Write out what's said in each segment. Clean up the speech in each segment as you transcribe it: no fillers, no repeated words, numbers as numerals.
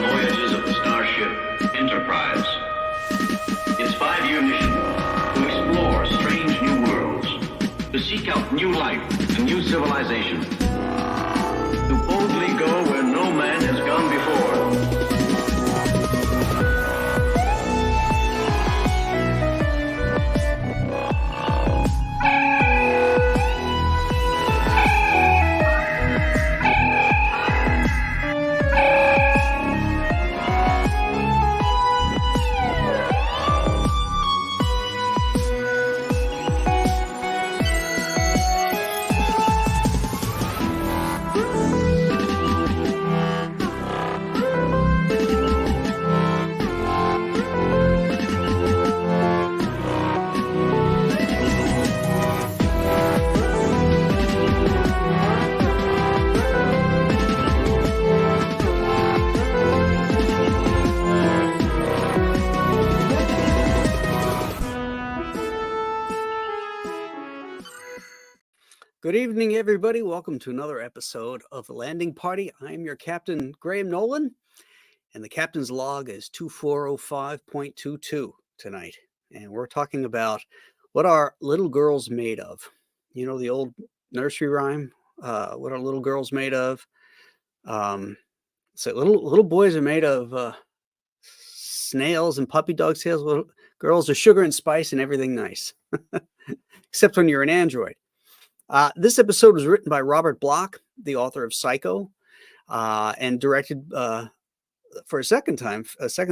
voyages of the starship Enterprise. Its 5-year mission to explore strange new worlds, to seek out new life and new civilization, to boldly go where no man has gone before. Good evening, everybody. Welcome to another episode of The Landing Party. I'm your Captain, Graham Nolan, and the captain's log is 2405.22 tonight. And we're talking about what are little girls made of. You know, the old nursery rhyme, what are little girls made of? So little boys are made of snails and puppy dog tails. Little girls are sugar and spice and everything nice, except when you're an android. This episode was written by Robert Bloch, the author of Psycho, and directed for a second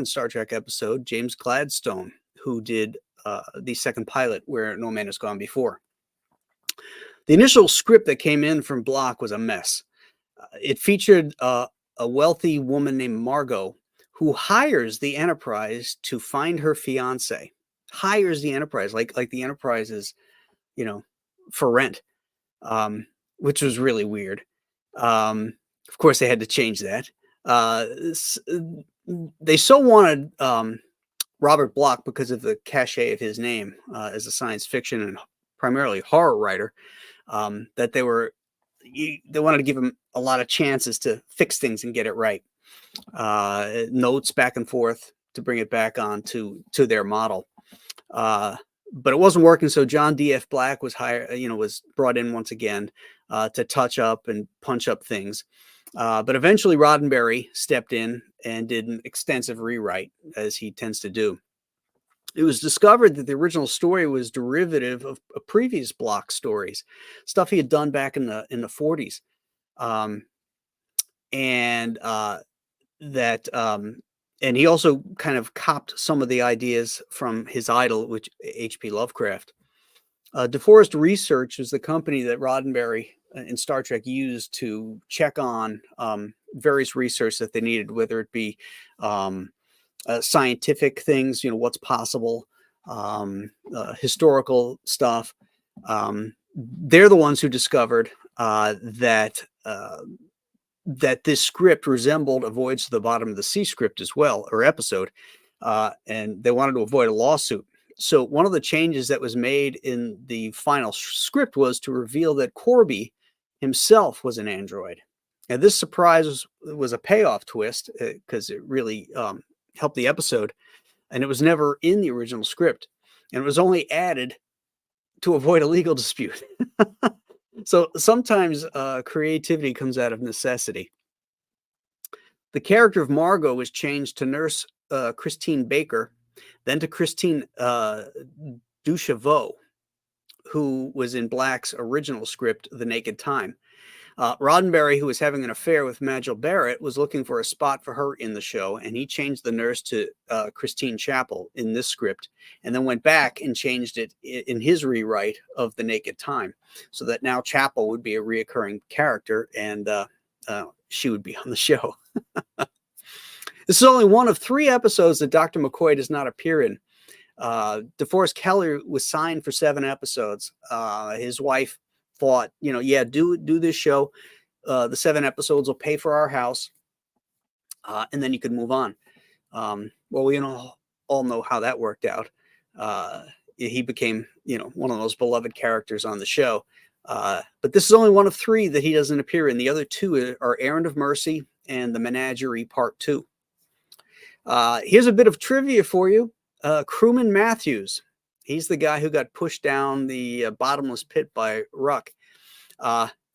Star Trek episode, James Gladstone, who did the second pilot, Where No Man Has Gone Before. The initial script that came in from Bloch was a mess. It featured a wealthy woman named Margot who hires the Enterprise to find her fiance. Hires the Enterprise, like the Enterprise is, for rent. Which was really weird. Of course, they had to change that. They so wanted Robert Bloch because of the cachet of his name as a science fiction and primarily horror writer, that they wanted to give him a lot of chances to fix things and get it right. Notes back and forth to bring it back on to their model. But it wasn't working, so John D.F. Black was was brought in once again to touch up and punch up things. But eventually Roddenberry stepped in and did an extensive rewrite, as he tends to do. It was discovered that the original story was derivative of previous Bloch stories, stuff he had done back in the 40s, and he also kind of copped some of the ideas from his idol, which H.P. Lovecraft. DeForest Research was the company that Roddenberry and Star Trek used to check on various research that they needed, whether it be scientific things, what's possible, historical stuff. They're the ones who discovered that this script resembled a Voyage to the Bottom of the Sea script as well, or episode, and they wanted to avoid a lawsuit. So one of the changes that was made in the final script was to reveal that Corby himself was an android. And this surprise was a payoff twist because it really helped the episode, and it was never in the original script, and it was only added to avoid a legal dispute. So sometimes creativity comes out of necessity. The character of Margot was changed to Nurse Christine Baker, then to Christine Ducheveau, who was in Black's original script, The Naked Time. Roddenberry, who was having an affair with Majel Barrett, was looking for a spot for her in the show, and he changed the nurse to Christine Chappell in this script, and then went back and changed it in his rewrite of The Naked Time, so that now Chappell would be a reoccurring character, and she would be on the show. This is only one of 3 episodes that Dr. McCoy does not appear in. DeForest Kelley was signed for 7 episodes. His wife thought, do this show. The 7 episodes will pay for our house. And then you could move on. Well, we all know how that worked out. He became, one of those beloved characters on the show. But this is only one of 3 that he doesn't appear in. The other 2 are Errand of Mercy and The Menagerie Part 2. Here's a bit of trivia for you. Crewman Matthews, he's the guy who got pushed down the bottomless pit by Ruck,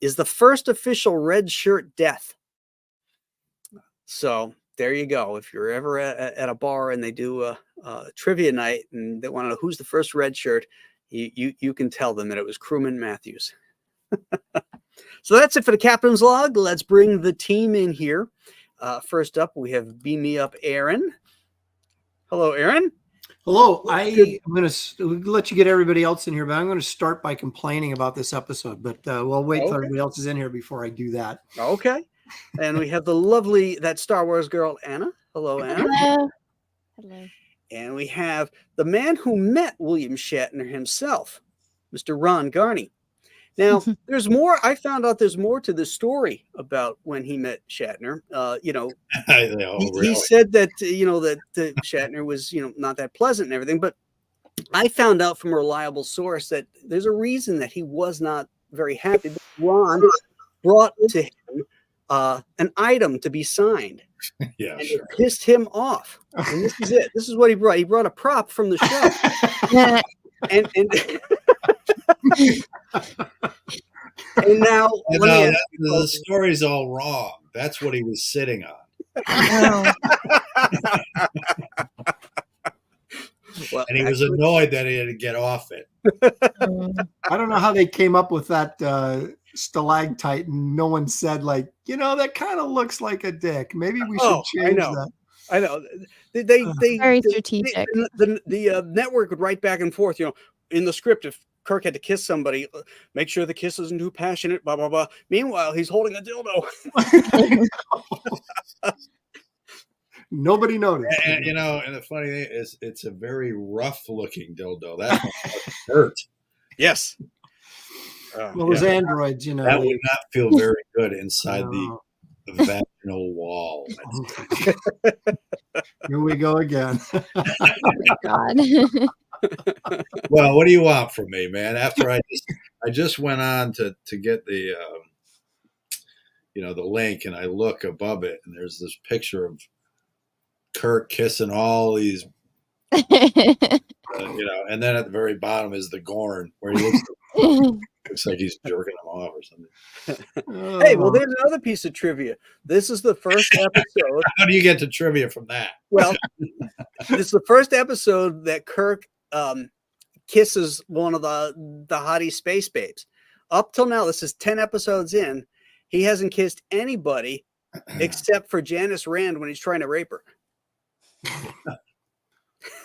is the first official red shirt death. So there you go. If you're ever at a bar and they do a trivia night and they want to know who's the first red shirt, you can tell them that it was Crewman Matthews. So that's it for the captain's log. Let's bring the team in here. First up, we have Beam Me Up Aaron. Hello, Aaron. Hello. I'm going to let you get everybody else in here, but I'm going to start by complaining about this episode. But we'll wait till everybody else is in here before I do that. Okay. And we have the lovely, that Star Wars girl, Anna. Hello, Anna. Hello. Hello. And we have the man who met William Shatner himself, Mr. Ron Garney. Now, there's more. I found out there's more to the story about when he met Shatner. He said that, that Shatner was, not that pleasant and everything. But I found out from a reliable source that there's a reason that he was not very happy. Ron brought to him an item to be signed. Yeah, and sure. It pissed him off. And this is it. This is what he brought. He brought a prop from the show. and and now the story's all wrong. That's what he was sitting on. Well, and he was annoyed that he had to get off it. I don't know how they came up with that stalactite, and no one said, like, that kind of looks like a dick. Maybe we should change that. I know. They very strategic. The network would write back and forth, in the script, if Kirk had to kiss somebody, make sure the kiss isn't too passionate, blah, blah, blah. Meanwhile, he's holding a dildo. Nobody noticed. And the funny thing is, it's a very rough looking dildo. That hurt. Yes. Those androids, that would not feel very good inside the vaginal wall. Here we go again. Oh my God. Well, what do you want from me, man? After I just went on to get the the link, and I look above it, and there's this picture of Kirk kissing all these, and then at the very bottom is the Gorn, where he looks like he's jerking them off or something. Hey, well, there's another piece of trivia. This is the first episode. How do you get to trivia from that? Well, this is the first episode that Kirk kisses one of the hottie space babes. Up till now, this is 10 episodes in. He hasn't kissed anybody except for Janice Rand when he's trying to rape her.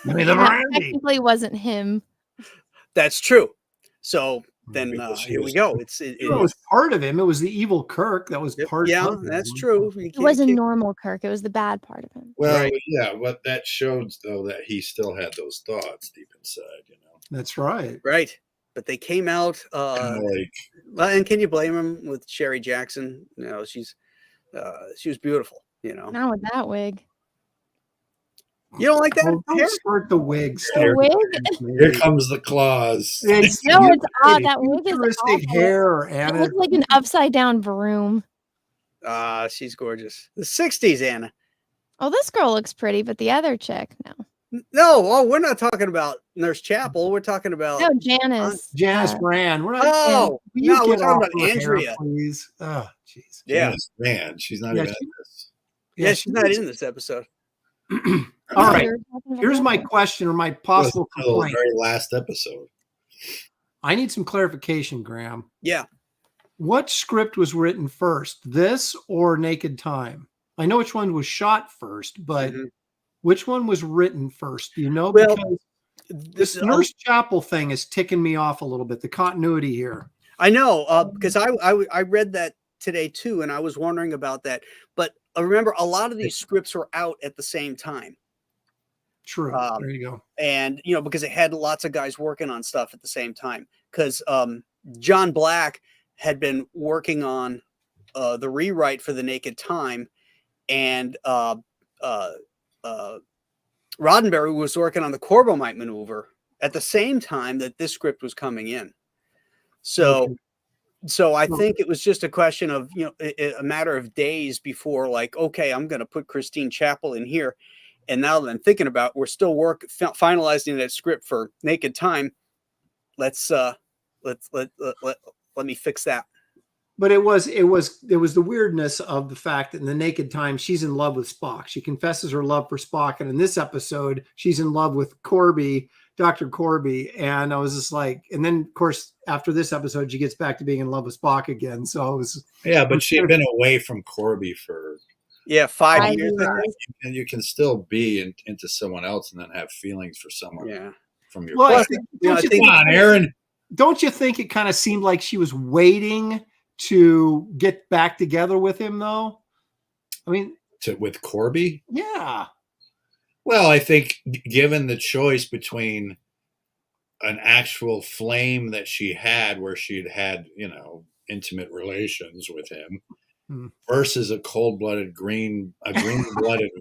Technically wasn't him. That's true. So then here we go. It was part of him. It was the evil Kirk that was part of him. That's true. It wasn't normal Kirk. It was the bad part of him. Well, yeah, what that shows, though, that he still had those thoughts deep inside, That's right. Right. But they came out and can you blame him with Sherry Jackson? She was beautiful, Not with that wig. You don't like that? Don't start the wig. The wig? Here comes the claws. It's odd. That wig is awful. Hair, Anna. It looks like an upside down broom. She's gorgeous. The 60s, Anna. Oh, this girl looks pretty, but the other chick, no. No, we're not talking about Nurse Chapel. We're talking about Janice. Janice Rand. We're not. Oh, no, we're talking about Andrea. Hair, please. Oh, jeez. Yeah, Janice Rand. She's not even in this. Yeah, she's not in this episode. All right. Here's my question or my possible complaint. The very last episode. I need some clarification, Graham. Yeah. What script was written first, this or Naked Time? I know which one was shot first, but which one was written first? Do you know? Well, because this Nurse Chapel thing is ticking me off a little bit. The continuity here. I know, because I read that today too, and I was wondering about that. But remember, a lot of these scripts were out at the same time. True. There you go. And because it had lots of guys working on stuff at the same time. Because John Black had been working on the rewrite for the Naked Time, and Roddenberry was working on the Corbomite maneuver at the same time that this script was coming in. So I think it was just a question of, a matter of days before, like, okay, I'm going to put Christine Chapel in here. And now that I'm thinking about, we're still finalizing that script for Naked Time. Let me fix that. But it was the weirdness of the fact that in the Naked Time, she's in love with Spock. She confesses her love for Spock. And in this episode, she's in love with Corby, Dr. Corby. And I was just like, and then of course, after this episode, she gets back to being in love with Spock again. So I was. Yeah, but she had been away from Corby for 5 years. And you can still be into someone else and then have feelings for someone from your Well, come on, Aaron. Don't you think it kind of seemed like she was waiting to get back together with him, though? I mean, with Corby? Yeah. Well, I think given the choice between an actual flame that she had where she'd had, intimate relations with him versus a cold-blooded green-blooded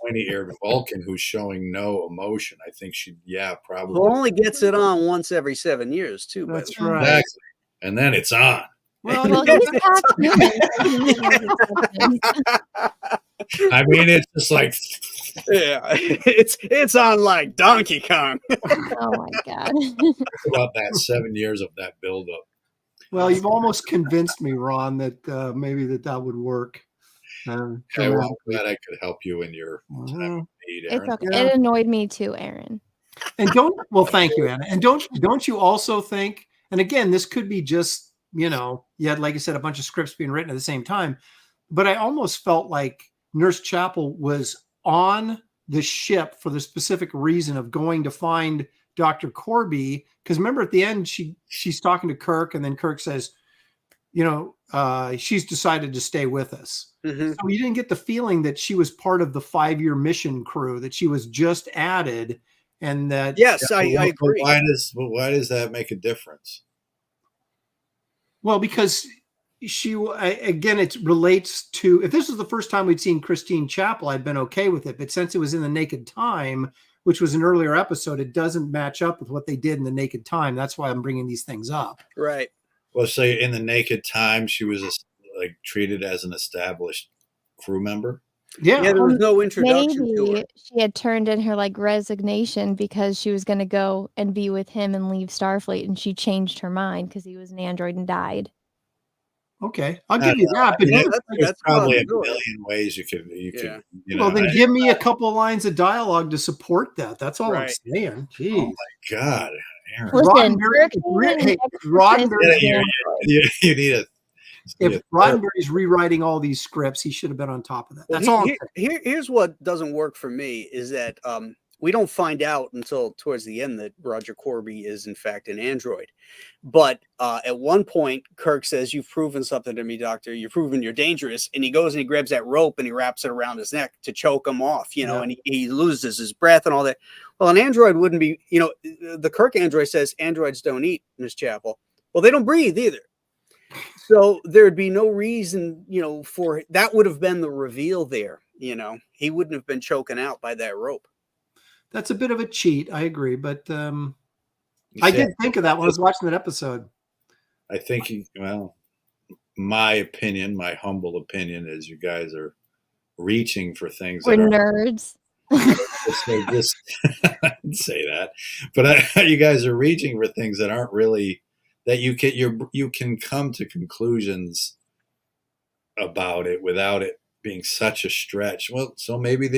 pointy-eared Vulcan who's showing no emotion, I think she probably Who only gets it on once every 7 years too. That's right. Exactly. And then it's on. Well, he's half human. I mean, it's just like it's on like Donkey Kong. Oh my God. about that 7 years of that buildup. Well, you've almost convinced me, Ron, that maybe that would work. I'm glad I could help you in your time of need, Aaron. It's okay. Yeah. It annoyed me too, Aaron. And thank you, Anna. And don't you also think, and again, this could be just, you had, like I said, a bunch of scripts being written at the same time, but I almost felt like Nurse Chapel was on the ship for the specific reason of going to find Dr. Corby. Because remember at the end, she's talking to Kirk, and then Kirk says, she's decided to stay with us. Mm-hmm. So you didn't get the feeling that she was part of the 5-year mission crew, that she was just added, and that. Yes, I agree. Why does that make a difference? Well, because it relates to, if this was the first time we'd seen Christine Chapel, I'd been okay with it. But since it was in the Naked Time, which was an earlier episode, it doesn't match up with what they did in the Naked Time. That's why I'm bringing these things up. Right. Well, so in the Naked Time, she was treated as an established crew member. Yeah, there was no introduction to her. She had turned in her resignation because she was going to go and be with him and leave Starfleet, and she changed her mind because he was an android and died. Okay, I'll give you that. But that's probably a million ways you could. Well, then give me a couple of lines of diadialogue to support that. That's all I'm saying. Jeez. Oh my God, Aaron. Listen, Roddenberry, you need a. If Roddenberry's rewriting all these scripts, he should have been on top of that. That's all. Here's what doesn't work for me is that we don't find out until towards the end that Roger Corby is in fact an android. But at one point, Kirk says, "You've proven something to me, Doctor. You've proven you're dangerous." And he goes and he grabs that rope and he wraps it around his neck to choke him off, and he loses his breath and all that. Well, an android wouldn't be, the Kirk android says androids don't eat, Miss Chapel. Well, they don't breathe either. So there'd be no reason, for that would have been the reveal there. He wouldn't have been choking out by that rope. That's a bit of a cheat. I agree. But I did think of that when I was watching that episode. I think, my humble opinion is you guys are reaching for things. We're nerds. Just I didn't say that. But you guys are reaching for things that aren't really, that you can come to conclusions about it without it being such a stretch. Well, so maybe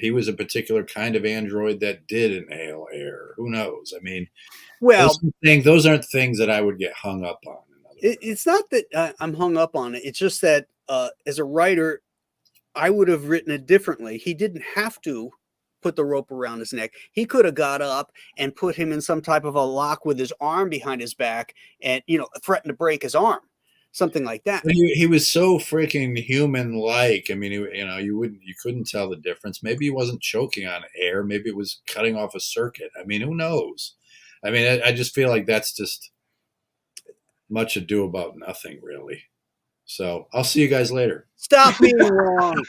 he was a particular kind of android that did inhale air. Who knows? I mean, those aren't things that I would get hung up on. It's not that I'm hung up on it. It's just that as a writer, I would have written it differently. He didn't have to put the rope around his neck. He could have got up and put him in some type of a lock with his arm behind his back and, threatened to break his arm. Something like that. He was so freaking human-like. I mean, you couldn't tell the difference. Maybe he wasn't choking on air. Maybe it was cutting off a circuit. I mean, who knows? I mean, I just feel like that's just much ado about nothing, really. So I'll see you guys later. Stop being wrong.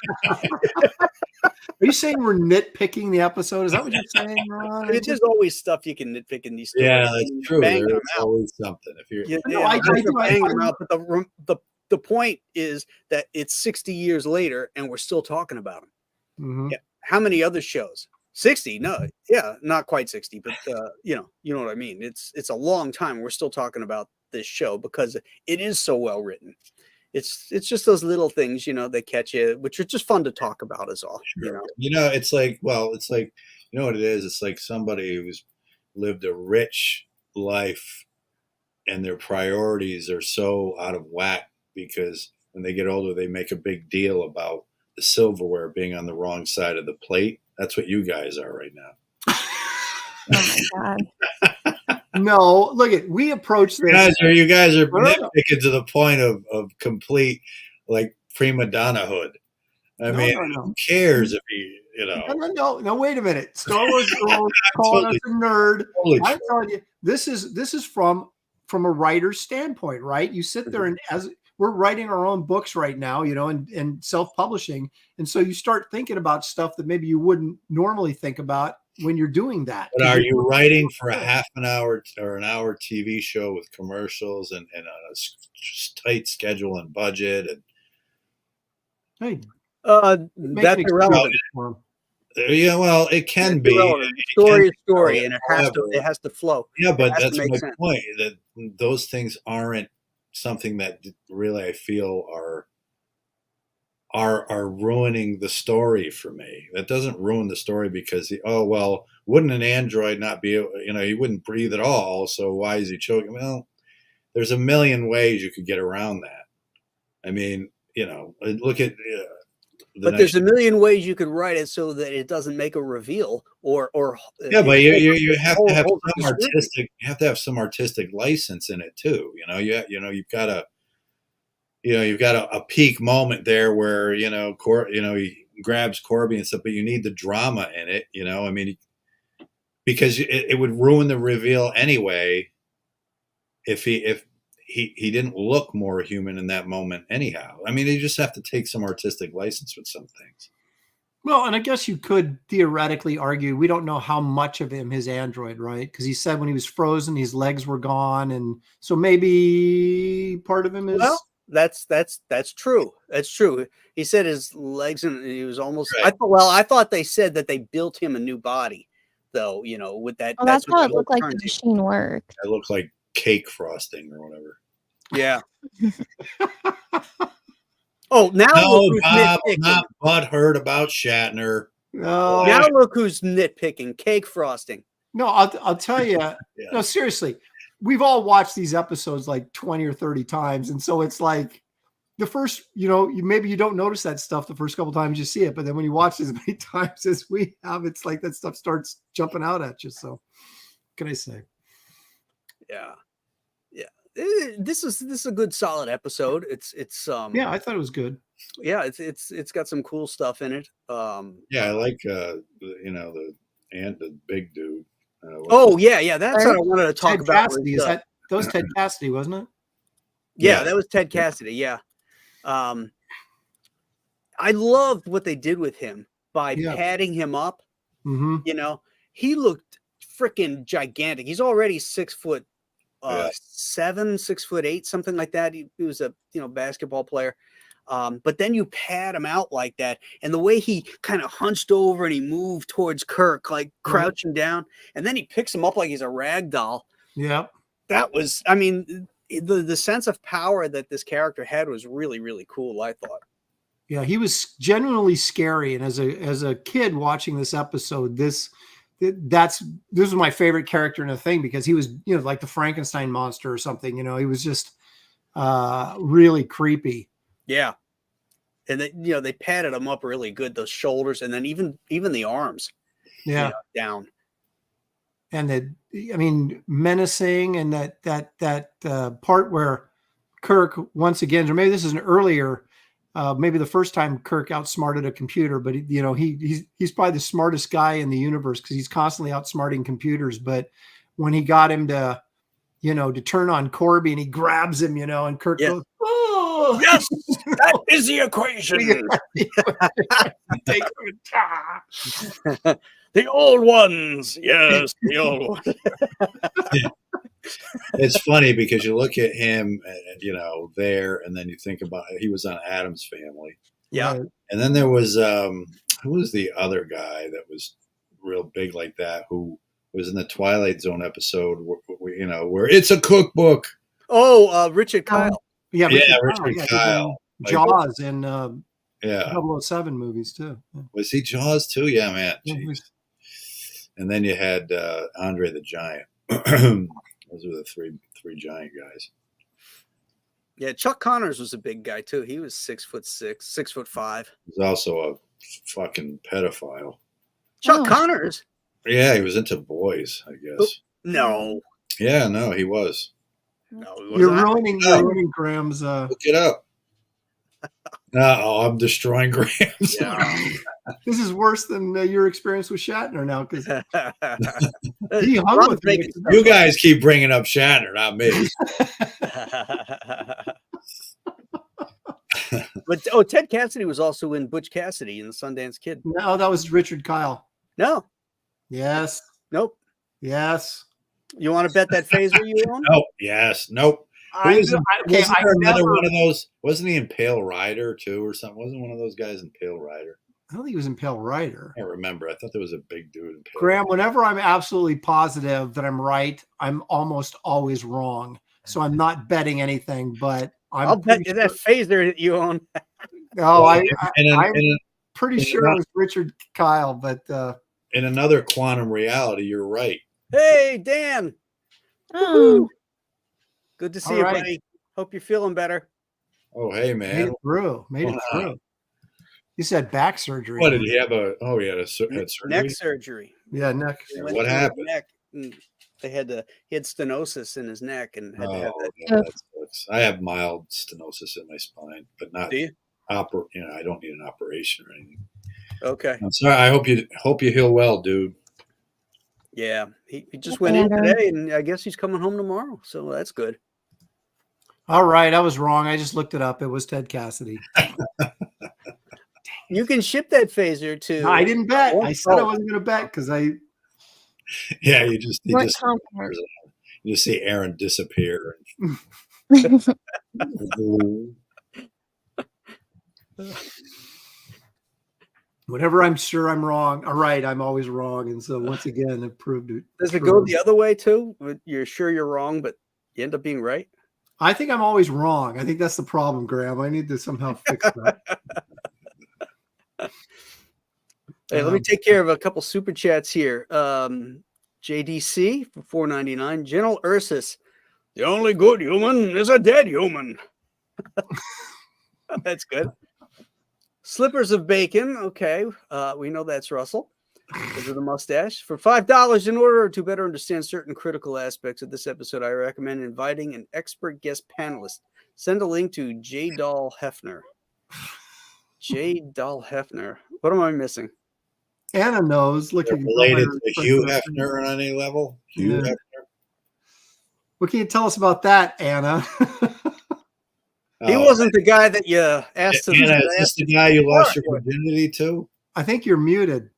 Are you saying we're nitpicking the episode? Is that what you're saying, Ron? It's just always stuff you can nitpick in these stories. Yeah, that's true. There's always something. If you're, bang them out. But the point is that it's 60 years later and we're still talking about them. Mm-hmm. Yeah. how many other shows? 60? No, yeah, not quite 60, but you know what I mean. It's a long time. We're still talking about this show because it is so well written. It's just those little things, that catch you, which are just fun to talk about is all. Sure. It's like, you know what it is? It's like somebody who's lived a rich life and their priorities are so out of whack because when they get older, they make a big deal about the silverware being on the wrong side of the plate. That's what you guys are right now. Oh my God. No, look at we approach this. You guys are nitpicking to the point of complete like prima donnahood. I mean, who cares if No, wait a minute. Star Wars girls calling us a nerd. I'm telling you, this is from a writer's standpoint, right? You sit there and as we're writing our own books right now, and self-publishing. And so you start thinking about stuff that maybe you wouldn't normally think about when you're doing that. But are you writing for a half an hour or an hour TV show with commercials and on a tight schedule and budget? Hey, that's irrelevant. Yeah, well, it can be. Story is story, and it has to flow. Yeah, but that's my point. That those things aren't something that really I feel are ruining the story for me. That doesn't ruin the story because wouldn't an android not be? He wouldn't breathe at all. So why is he choking? Well, there's a million ways you could get around that. I mean, look at. But there's a million ways you could write it so that it doesn't make a reveal or yeah, but you have to have some artistic. You have to have some artistic license in it too. You've got a peak moment there where he grabs Corby and stuff, but you need the drama in it. I mean, because it would ruin the reveal anyway if he didn't look more human in that moment anyhow. I mean, you just have to take some artistic license with some things. Well, and I guess you could theoretically argue we don't know how much of him his android, right? Because he said when he was frozen, his legs were gone, and so maybe part of him is. Well, that's true. That's true. He said his legs and he was almost. Right. I thought they said that they built him a new body, though. With that. Well, that's how it looked like the machine worked. It looked like cake frosting or whatever. Yeah. Now look who's Bob, not butthurt about Shatner. No. Now look who's nitpicking. Cake frosting. No, I'll tell you. Yeah. No, seriously. We've all watched these episodes like 20 or 30 times. And so it's like the first, maybe you don't notice that stuff the first couple times you see it. But then when you watch it as many times as we have, it's like that stuff starts jumping out at you. So what can I say? Yeah. This is a good solid episode. It's yeah, I thought it was good. Yeah, it's got some cool stuff in it. Yeah, I like the big dude. That's what I wanted to talk Ted about. Cassidy. That was Ted Cassidy, wasn't it? Yeah, that was Ted Cassidy. Yeah. I loved what they did with him by padding him up. Mm-hmm. He looked freaking gigantic. He's already 6 foot 7, 6 foot 8, something like that. He was a basketball player. But then you pad him out like that, and the way he kind of hunched over and he moved towards Kirk, like crouching down, and then he picks him up like he's a rag doll. Yeah, that was. I mean, the sense of power that this character had was really, really cool. I thought. Yeah, he was genuinely scary, and as a kid watching this episode, this was my favorite character in the thing because he was like the Frankenstein monster or something. He was just really creepy. Yeah, and they padded him up really good, those shoulders, and then even the arms. Yeah, down. And menacing, and that part where Kirk once again, or maybe this is an earlier. Maybe the first time Kirk outsmarted a computer, but he's probably the smartest guy in the universe because he's constantly outsmarting computers. But when he got him to turn on Corby and he grabs him, and Kirk goes, "Oh, yes, that is the equation." The old ones, yes, the old ones. It's funny because you look at him, there, and then you think about he was on Addams Family. Yeah, and then there was who was the other guy that was real big like that? Who was in the Twilight Zone episode? Where it's a cookbook. Oh, Richard Kyle. Yeah, Richard Kyle. Jaws and Yeah. 007 movies too. Yeah. Was he Jaws too? Yeah, man. Yeah, Jeez. And then you had Andre the Giant. Those were the three giant guys. Yeah, Chuck Connors was a big guy too. He was 6'6", 6'5". He was also a fucking pedophile. Chuck Connors? Yeah, he was into boys, I guess. No. Yeah, no, he was. No, he You're wasn't. ruining Graham's. Look it up. I'm destroying Graham's. Yeah. This is worse than your experience with Shatner now, because he hung Ron's with me. making- You guys keep bringing up Shatner, not me. But Ted Cassidy was also in Butch Cassidy and the Sundance Kid. No, that was Richard Kyle. No, Yes. nope. Yes. You want to bet that phaser you own? Nope. Yes. Nope. Wasn't there another one of those? Wasn't he in Pale Rider too, or something? Wasn't one of those guys in Pale Rider? I don't think he was in Pale Rider. I can't remember. I thought there was a big dude in Pale Graham, whenever I'm absolutely positive that I'm right, I'm almost always wrong. So I'm not betting anything, but I'll bet you that phaser that you own. No, I'm in pretty sure it was Richard Kyle, but in another quantum reality, you're right. Hey, Dan. Oh, Good to see All you, right. buddy. Hope you're feeling better. Oh, hey, made man. it through. Made it through. He said back surgery. What did he have? He had surgery. Neck surgery. Yeah, neck. He went What through his happened? neck, and he had stenosis in his neck and had to have that. Yeah, that sucks. I have mild stenosis in my spine, but not Do you? I don't need an operation or anything. Okay. I'm sorry. I hope you heal well, dude. Yeah. He just went in today, and I guess he's coming home tomorrow. So that's good. All right, I was wrong. I just looked it up. It was Ted Cassidy. You can ship that phaser to. No, I didn't bet. Oh, I said I oh. wasn't going to bet because I. Yeah, you just confident. you see Aaron disappear. Whenever I'm sure I'm wrong, all right, I'm always wrong, and so once again, it proved it. Does it go the other way too? You're sure you're wrong, but you end up being right. I think I'm always wrong. I think that's the problem, Graham. I need to somehow fix that. Hey, let me take care of a couple super chats here. JDC for $4.99. General Ursus, the only good human is a dead human. That's good. Slippers of bacon. Okay, we know that's Russell because of the mustache. For $5, in order to better understand certain critical aspects of this episode, I recommend inviting an expert guest panelist. Send a link to J. Dahl Hefner. J. Dahl Hefner. What am I missing? Anna knows. Look, They're at related to Hugh Hefner on any level. Hugh Yeah. Hefner. What can you tell us about that, Anna? He wasn't the guy that you asked to. Anna, is this the guy you lost your virginity to? I think you're muted.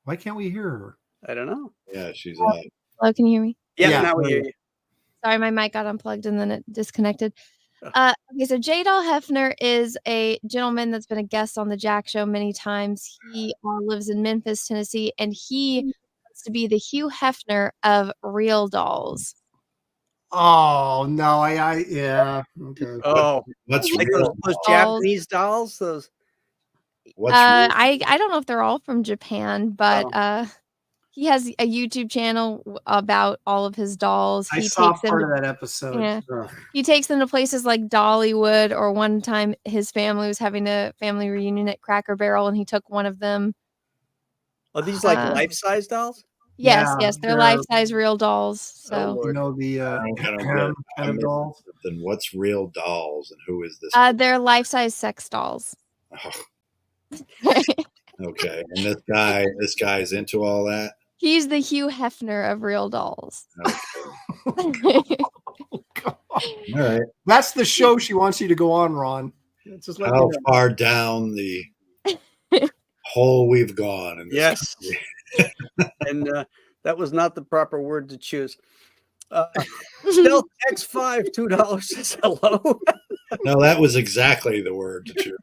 Why can't we hear her? I don't know. Yeah, she's hello, can you hear me? Yeah, Yeah. now we hear you. Sorry, my mic got unplugged and then it disconnected. Okay, so J. Dahl Hefner is a gentleman that's been a guest on the Jack Show many times. He lives in Memphis, Tennessee, and he wants to be the Hugh Hefner of Real Dolls. Oh no, yeah. Okay. Oh, what's like real? those Japanese dolls. Those. What's real? I don't know if they're all from Japan, but he has a YouTube channel about all of his dolls. I He saw takes them part to- of that episode. Yeah. Ugh. He takes them to places like Dollywood, or one time his family was having a family reunion at Cracker Barrel, and he took one of them. Are these like life-size dolls? Yes, Yeah, yes, they're they're- life-size real dolls. So You know the kind harem kind of dolls. Then what's real dolls and who is this? they're life-size sex dolls. Oh, okay, and this guy's into all that. He's the Hugh Hefner of real dolls. Okay. All right. That's the show she wants you to go on, Ron. Just let How me know. far down the hole we've gone? In this Yes. country. And that was not the proper word to choose. Stealth X5, $2 says hello. No, that was exactly the word that you.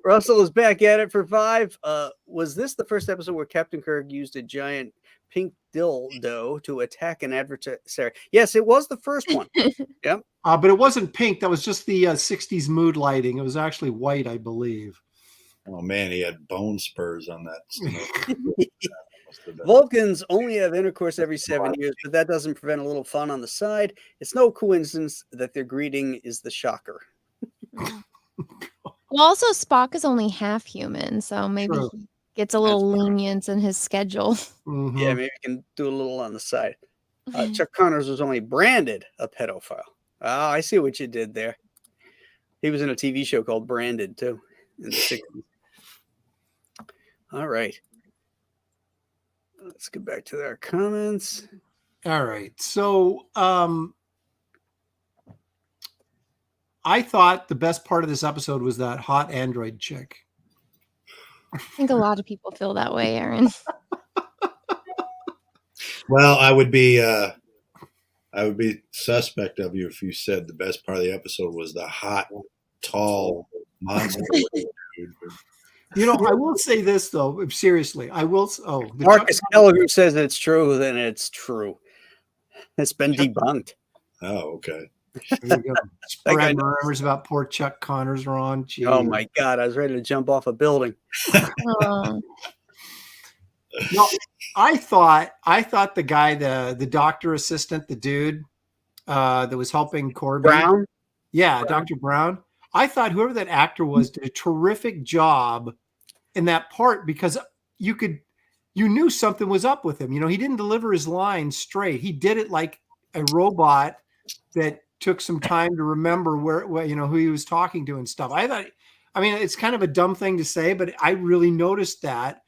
Russell is back at it for 5. Was this the first episode where Captain Kirk used a giant pink dildo to attack an adversary? Yes, it was the first one. Yep. But it wasn't pink. That was just the 60s mood lighting. It was actually white, I believe. Oh man, he had bone spurs on that. Vulcans only have intercourse every 7 years, but that doesn't prevent a little fun on the side. It's no coincidence that their greeting is the shocker. Well, also Spock is only half human, so maybe True. he gets a little lenience in his schedule. Mhm. Yeah, maybe we can do a little on the side. Chuck Connors was only branded a pedophile. Oh, I see what you did there. He was in a TV show called Branded, too, in the 60s. All right. Let's get back to our comments. All right. So I thought the best part of this episode was that hot android chick. I think a lot of people feel that way, Aaron. Well, I would be suspect of you if you said the best part of the episode was the hot, tall monster. You know, I will say this though. Seriously, I will. Marcus Gallagher says it's true, then it's true. It's been debunked. Oh, okay. There you go. Spread rumors about poor Chuck Connors, Ron. Gee. Oh my God, I was ready to jump off a building. No, I thought the guy, the doctor assistant, the dude that was helping Corby. Brown? Yeah, Dr. Brown. I thought whoever that actor was did a terrific job in that part because you knew something was up with him. You know, he didn't deliver his lines straight. He did it like a robot that took some time to remember where who he was talking to and stuff. I mean, it's kind of a dumb thing to say, but I really noticed that.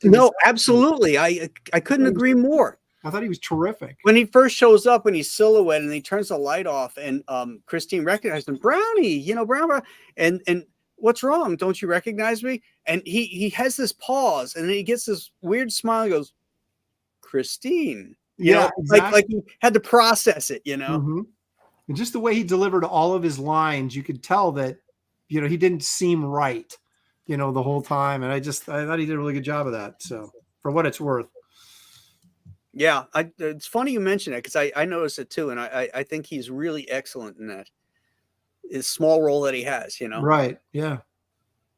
No, absolutely. I couldn't agree more. I thought he was terrific. When he first shows up, when he's silhouetted and he turns the light off, and Christine recognized him, Brownie, Brown, and what's wrong? Don't you recognize me? And he has this pause, and then he gets this weird smile. And goes, Christine, exactly. like he had to process it, Mm-hmm. And just the way he delivered all of his lines, you could tell that, he didn't seem right, the whole time. And I thought he did a really good job of that. So for what it's worth. Yeah, it's funny you mention it because I noticed it too, and I think he's really excellent in that. His small role that he has, Right? Yeah,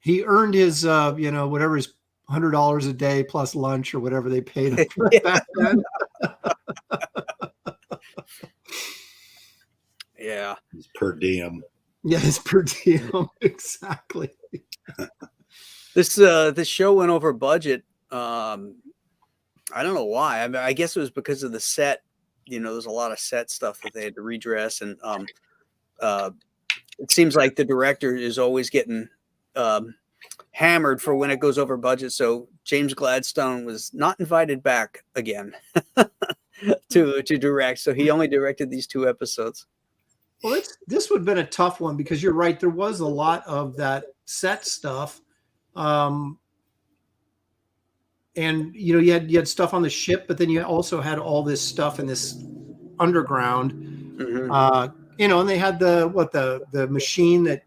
he earned his whatever his $100 a day plus lunch or whatever they paid him back then. Yeah, it's per diem. Yeah, it's per diem. Exactly. This show went over budget. I don't know why. I mean, I guess it was because of the set. There's a lot of set stuff that they had to redress, and it seems like the director is always getting hammered for when it goes over budget. So James Gladstone was not invited back again to direct. So he only directed these 2 episodes. Well, this would have been a tough one because you're right. There was a lot of that set stuff. And you had stuff on the ship, but then you also had all this stuff in this underground. Mm-hmm. And they had the machine that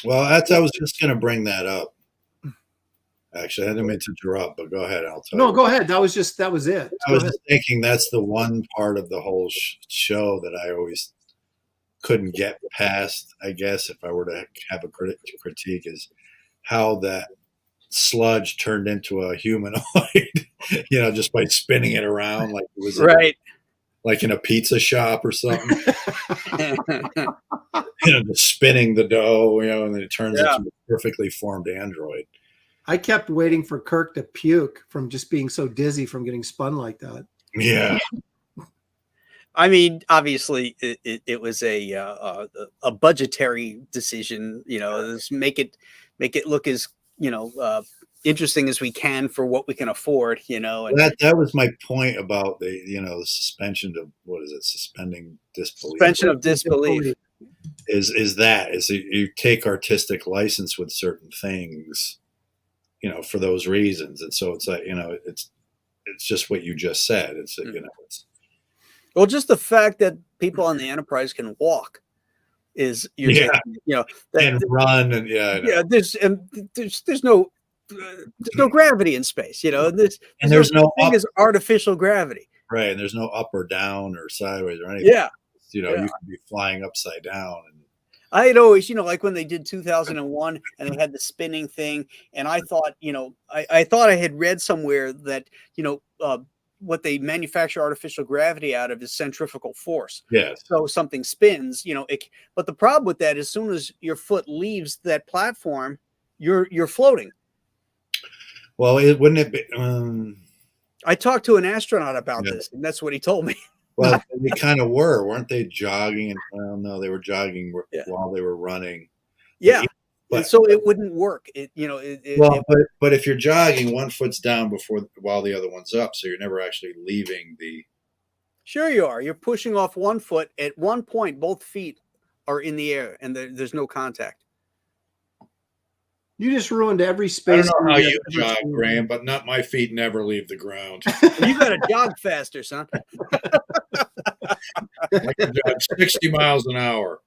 Well, I was just going to bring that up. Actually, I didn't mean to interrupt, but go ahead. I'll tell you. No, go ahead. That was it. I was just thinking that's the one part of the whole show that I always couldn't get past. I guess if I were to have a critique, is how that sludge turned into a humanoid, just by spinning it around like it was right, like in a pizza shop or something. Just spinning the dough, and then it turns into a perfectly formed android. I kept waiting for Kirk to puke from just being so dizzy from getting spun like that. Yeah. I mean, obviously, it was a budgetary decision. Make it look as interesting as we can for what we can afford. And that was my point about the suspension of suspending disbelief. Suspension of disbelief is that you take artistic license with certain things, for those reasons, and so it's like it's just what you just said. It's Well, just the fact that people on the Enterprise can walk is Yeah. that, And run and I know. there's no gravity in space. There's no thing up, as artificial gravity. right? And there's no up or down or sideways or anything. Yeah. You can be flying upside down. And I had always, like when they did 2001 and they had the spinning thing, and I thought, I thought I had read somewhere that, what they manufacture artificial gravity out of is centrifugal force. yes. So something spins, but the problem with that, as soon as your foot leaves that platform, you're floating. Well, wouldn't it be? I talked to an astronaut about this, and that's what he told me. Well, they kind of weren't they jogging? And well, no, they were jogging while they were running. Yeah, but so it wouldn't work. But if you're jogging, one foot's down while the other one's up, so you're never actually leaving the. Sure, you are. You're pushing off one foot. At one point, both feet are in the air, and there's no contact. You just ruined every space. I don't know how you jog, Graham, but not my feet never leave the ground. You got to jog faster, son. I can jog 60 miles an hour.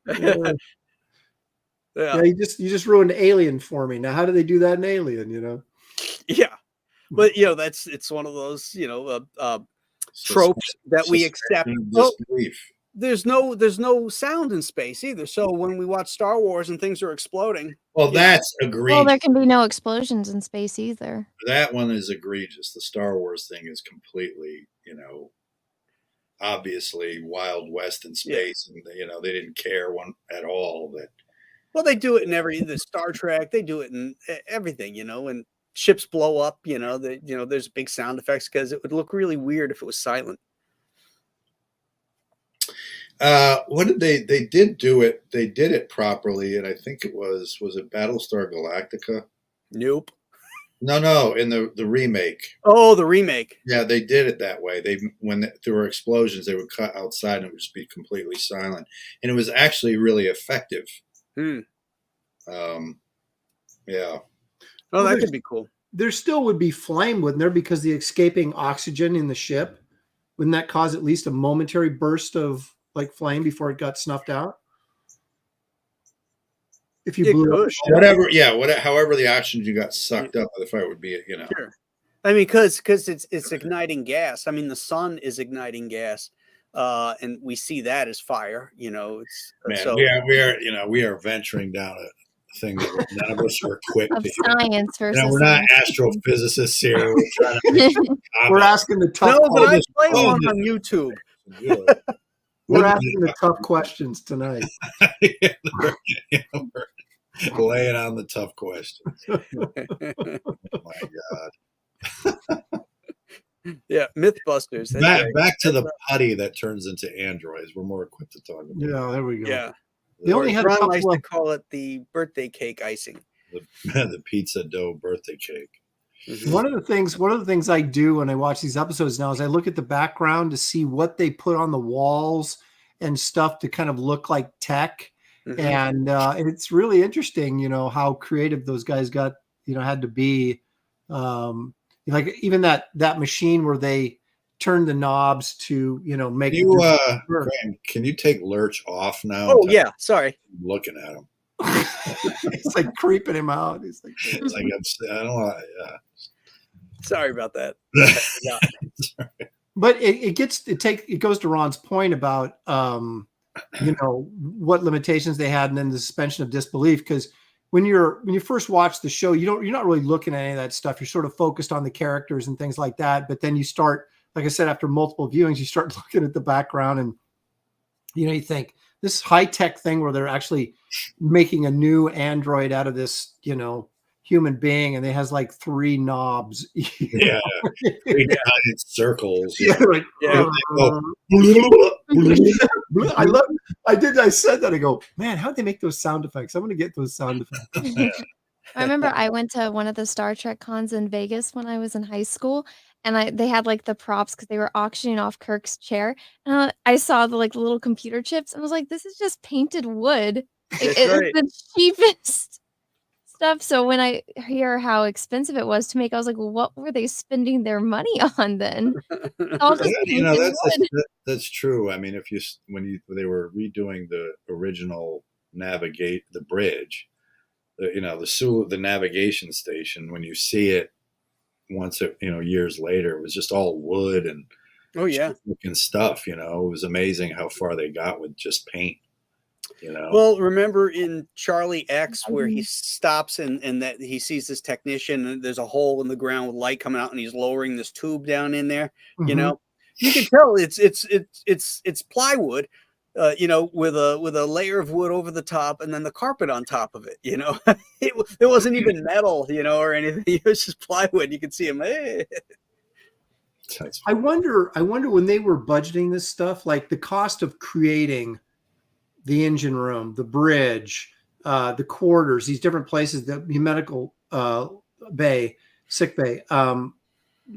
Yeah, you just ruined Alien for me. Now, how do they do that in Alien? Yeah, but it's one of those tropes that we accept. There's no sound in space either. So when we watch Star Wars and things are exploding, well, that's egregious. Well, there can be no explosions in space either. That one is egregious. The Star Wars thing is completely, obviously Wild West in space, and they didn't care at all that. Well, they do it in the Star Trek. They do it in everything, and ships blow up. There's big sound effects because it would look really weird if it was silent. What did they did do it? They did it properly, and I think it was it Battlestar Galactica? Nope. No, in the remake. Oh, the remake. Yeah, they did it that way. When there were explosions, they would cut outside and it would just be completely silent, and it was actually really effective. Yeah. Oh, that could be cool. There still would be flame, wouldn't there? Because the escaping oxygen in the ship, wouldn't that cause at least a momentary burst of flame before it got snuffed out? If you blew up, however the oxygen got sucked up by the fire would be, Sure. I mean, because it's igniting gas. I mean, the sun is igniting gas, and we see that as fire. It's we are venturing down a thing that none of us are equipped of to. Science versus. We're not astrophysicists here. We're asking the tough. No, but I play one on YouTube. We're asking the tough questions tonight. We're laying on the tough questions. Oh my God. Yeah, Mythbusters. Back to the putty that turns into androids. We're more equipped to talk about. Yeah, there we go. Yeah. They only had a couple likes to call it the birthday cake icing. The pizza dough birthday cake. Mm-hmm. One of the things I do when I watch these episodes now is I look at the background to see what they put on the walls and stuff to kind of look like tech. Mm-hmm. And it's really interesting, how creative those guys got, had to be. Like even that machine where they turn the knobs to, make you. Graham, can you take Lurch off now? Oh yeah, sorry. I'm looking at him. It's like creeping him out. He's like, I don't want. Sorry about that. Yeah. But it goes to Ron's point about what limitations they had, and then the suspension of disbelief. Because when you first watch the show, you're not really looking at any of that stuff. You're sort of focused on the characters and things like that. But then you start, like I said, after multiple viewings, you start looking at the background, and you think this high-tech thing where they're actually making a new android out of this, human being, and it has like 3 knobs. 3 giant circles. Yeah. I said that. I go, man, how'd they make those sound effects? I'm going to get those sound effects. I remember I went to one of the Star Trek cons in Vegas when I was in high school, and they had the props because they were auctioning off Kirk's chair. And I saw the little computer chips, and I was like, this is just painted wood. It's the cheapest stuff. So when I hear how expensive it was to make, I was like, well, what were they spending their money on then? I'll Yeah, just you paint know, in wood. that's true. I mean, if you when they were redoing the original navigate the bridge, the navigation station, when you see it years later, it was just all wood and Oh yeah. cheap looking stuff. It was amazing how far they got with just paint. Well, remember in Charlie X where he stops and that he sees this technician and there's a hole in the ground with light coming out and he's lowering this tube down in there, Mhm. you can tell it's plywood, with a layer of wood over the top and then the carpet on top of it, it wasn't even metal, or anything. It was just plywood. You could see him. Hey. That's I wonder when they were budgeting this stuff, like the cost of creating the engine room, the bridge, the quarters, these different places, the medical bay, sick bay.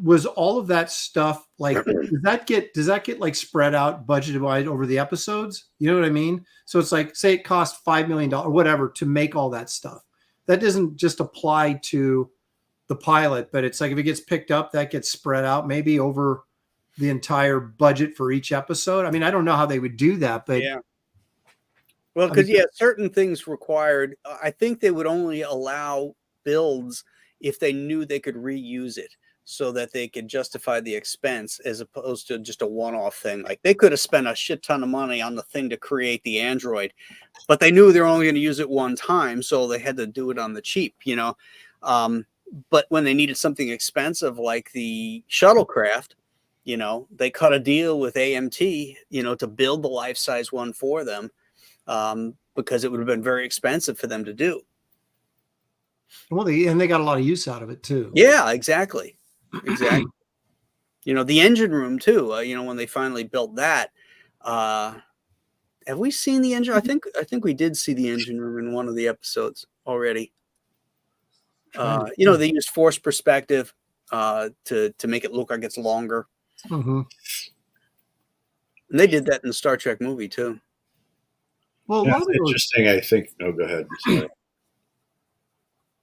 Was all of that stuff like does that get like spread out budgeted wide over the episodes? You know what I mean? So it's like, say it cost $5 million or whatever to make all that stuff. That doesn't just apply to the pilot, but it's like if it gets picked up, that gets spread out maybe over the entire budget for each episode. I mean, I don't know how they would do that, but Yeah. Well, I mean, because certain things required. I think they would only allow builds if they knew they could reuse it, so that they could justify the expense as opposed to just a one-off thing. Like they could have spent a shit ton of money on the thing to create the android, but they knew they were only going to use it one time, so they had to do it on the cheap. But when they needed something expensive like the shuttlecraft, they cut a deal with AMT, to build the life-size one for them. Because it would have been very expensive for them to do. well, they got a lot of use out of it too. Yeah, exactly. Exactly. The engine room too, when they finally built that, have we seen the engine? I think we did see the engine room in one of the episodes already. They used force perspective, to make it look like it's longer. Mm-hmm. And they did that in the Star Trek movie too. Well, a Yeah, lot of it's those, interesting. I think. No, go ahead. Sorry.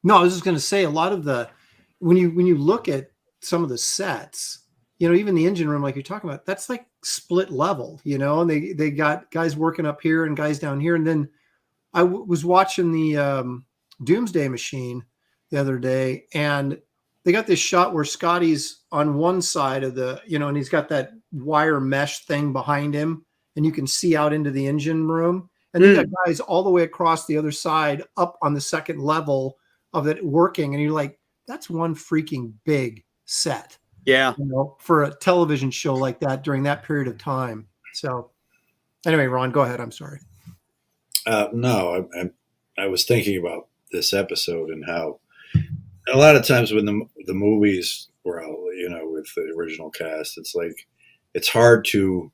no, I was just going to say a lot of the when you look at some of the sets, even the engine room, like you're talking about, that's like split level, and they got guys working up here and guys down here. And then I was watching the Doomsday Machine the other day, and they got this shot where Scotty's on one side of the, and he's got that wire mesh thing behind him, and you can see out into the engine room. And then you got guys all the way across the other side up on the second level of it working. And you're like, that's one freaking big set. Yeah. For a television show like that during that period of time. So anyway, Ron, go ahead. I'm sorry. No, I was thinking about this episode and how a lot of times when the movies were out, with the original cast, it's like it's hard to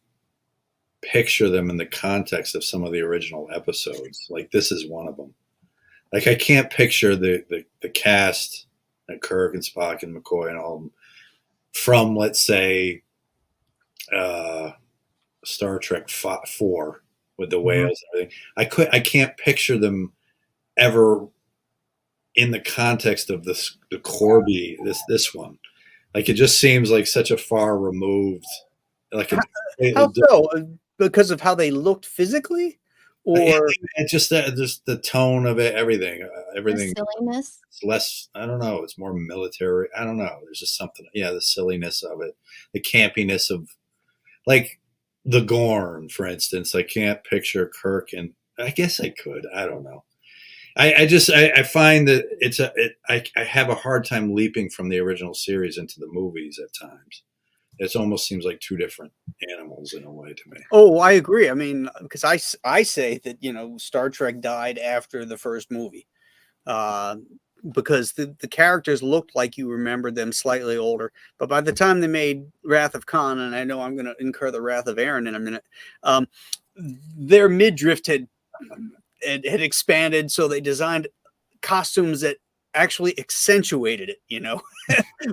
picture them in the context of some of the original episodes. Like this is one of them. Like I can't picture the cast, Kirk and Spock and McCoy and all of them, from let's say Star Trek 4 with the whales and everything. I can't picture them ever in the context of the Corby, this one. Like it just seems like such a far removed. Like how so? Because of how they looked physically, or it's just the tone of it, everything. The silliness. It's less. I don't know. It's more military. I don't know. There's just something. Yeah, the silliness of it, the campiness of, like the Gorn, for instance. I can't picture Kirk, and I guess I could. I don't know. I find that I have a hard time leaping from the original series into the movies at times. It almost seems like two different animals in a way to me. Oh, I agree. I mean, because I say that, Star Trek died after the first movie, because the characters looked like you remembered them slightly older. But by the time they made Wrath of Khan, and I know I'm going to incur the wrath of Aaron in a minute, their midriff had expanded, so they designed costumes that actually accentuated it,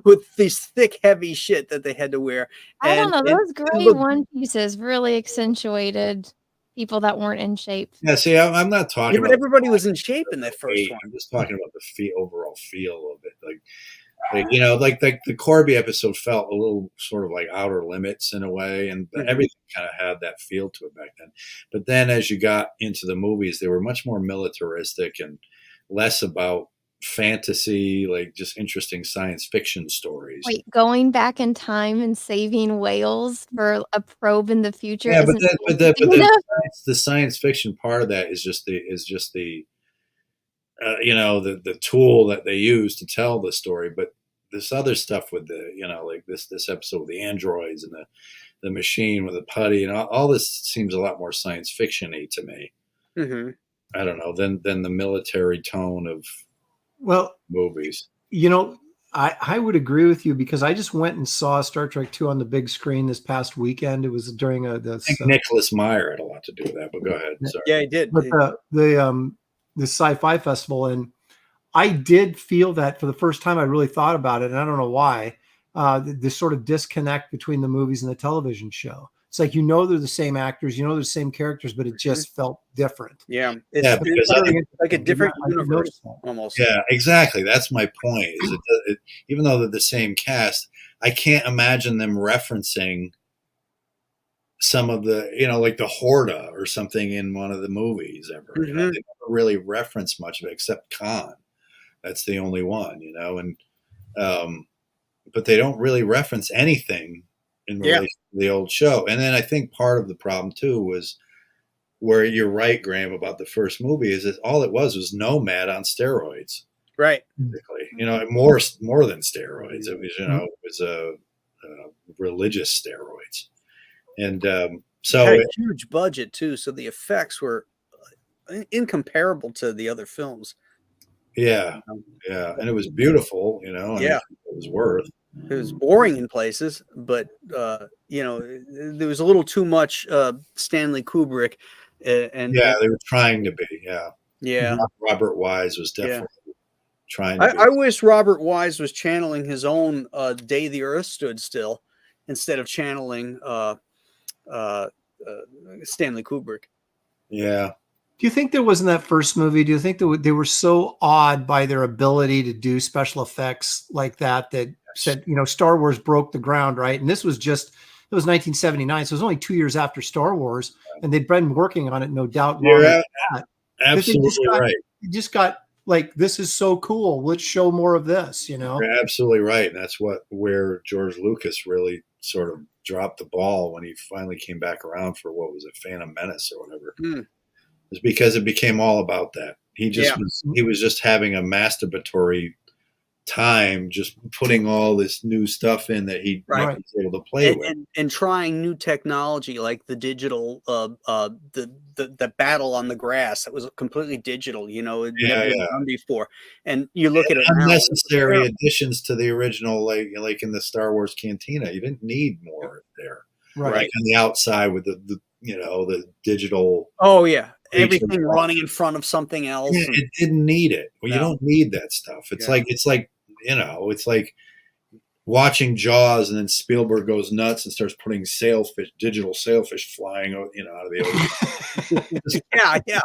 with these thick, heavy shit that they had to wear. I don't know. Those gray one pieces really accentuated people that weren't in shape. Yeah, see, I'm not talking Yeah, but about everybody was in shape in that first weight. one. I'm just talking about the overall feel of it. Like you know, like the Corby episode felt a little sort of like Outer Limits in a way, and everything kind of had that feel to it back then. But then as you got into the movies, they were much more militaristic and less about fantasy, like just interesting science fiction stories. Wait, going back in time and saving whales for a probe in the future Yeah, isn't but the science fiction part of that is just the you know, the tool that they use to tell the story. But this other stuff with the, you know, like this episode with the androids and the machine with the putty and all this seems a lot more science fiction-y to me. Mm-hmm. I don't know, than the military tone of movies. You know, I would agree with you because I just went and saw Star Trek 2 on the big screen this past weekend. It was during I think Nicholas Meyer had a lot to do with that, but go ahead. Sorry. Yeah, he did. But the sci-fi festival, and I did feel that for the first time. I really thought about it, and I don't know why. This sort of disconnect between the movies and the television show. It's like, you know, they're the same actors, you know, they're the same characters, but it just felt different. Yeah, because like a different universe almost. Yeah, exactly. That's my point. Is even though they're the same cast, I can't imagine them referencing some of the, you know, like the Horta or something in one of the movies ever. You know, they never really reference much of it except Khan. That's the only one, you know, and but they don't really reference anything in relation to the old show. And then I think part of the problem too was where you're right, Graham, about the first movie is that all it was Nomad on steroids. Right. Basically. You know, more than steroids. It was, you know, it was religious steroids. And so it had a huge budget too, so the effects were incomparable to the other films. Yeah, and it was beautiful, you know. Yeah, it was worth. It was boring in places, but you know, there was a little too much Stanley Kubrick, and they were trying to be. Yeah. Robert Wise was definitely trying. I wish Robert Wise was channeling his own "Day the Earth Stood Still" instead of channeling Stanley Kubrick. Yeah. Do you think there was in that first movie? Do you think that they were so awed by their ability to do special effects like that said, you know, Star Wars broke the ground, right? And this was it was 1979, so it was only 2 years after Star Wars, and they'd been working on it, no doubt. You're absolutely right. You just got like, this is so cool. Let's show more of this, you know? You're absolutely right. And that's where George Lucas really sort of dropped the ball when he finally came back around for what was it, Phantom Menace or whatever. It's because it became all about that. He was just having a masturbatory time, just putting all this new stuff in that he was able to play with, and trying new technology like the digital, the battle on the grass that was completely digital. You know, it never been done before. And you look at it unnecessary now, additions to the original, like in the Star Wars Cantina. You didn't need more there, right? Like on the outside with the you know, the digital. Oh yeah. Everything running in front of something else. Yeah, it didn't need it. Well, you don't need that stuff. It's like, you know, it's like watching Jaws and then Spielberg goes nuts and starts putting digital sailfish flying, you know, out of the ocean. Yeah.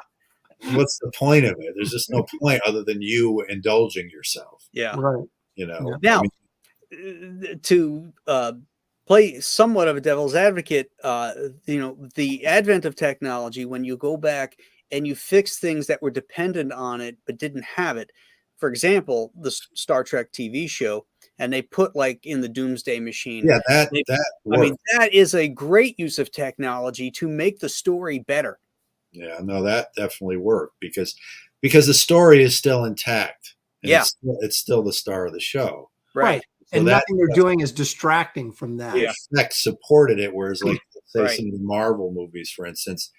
What's the point of it? There's just no point other than you indulging yourself. Yeah. Right. You know. Now, to play somewhat of a devil's advocate, you know, the advent of technology, when you go back and you fix things that were dependent on it but didn't have it. For example, the Star Trek TV show, and they put like in the Doomsday Machine. Yeah, that I mean, that is a great use of technology to make the story better. Yeah, no, that definitely worked because the story is still intact. And it's still the star of the show. Right. So and nothing they're doing is distracting from that. The effect supported it, whereas like say some of the Marvel movies, for instance,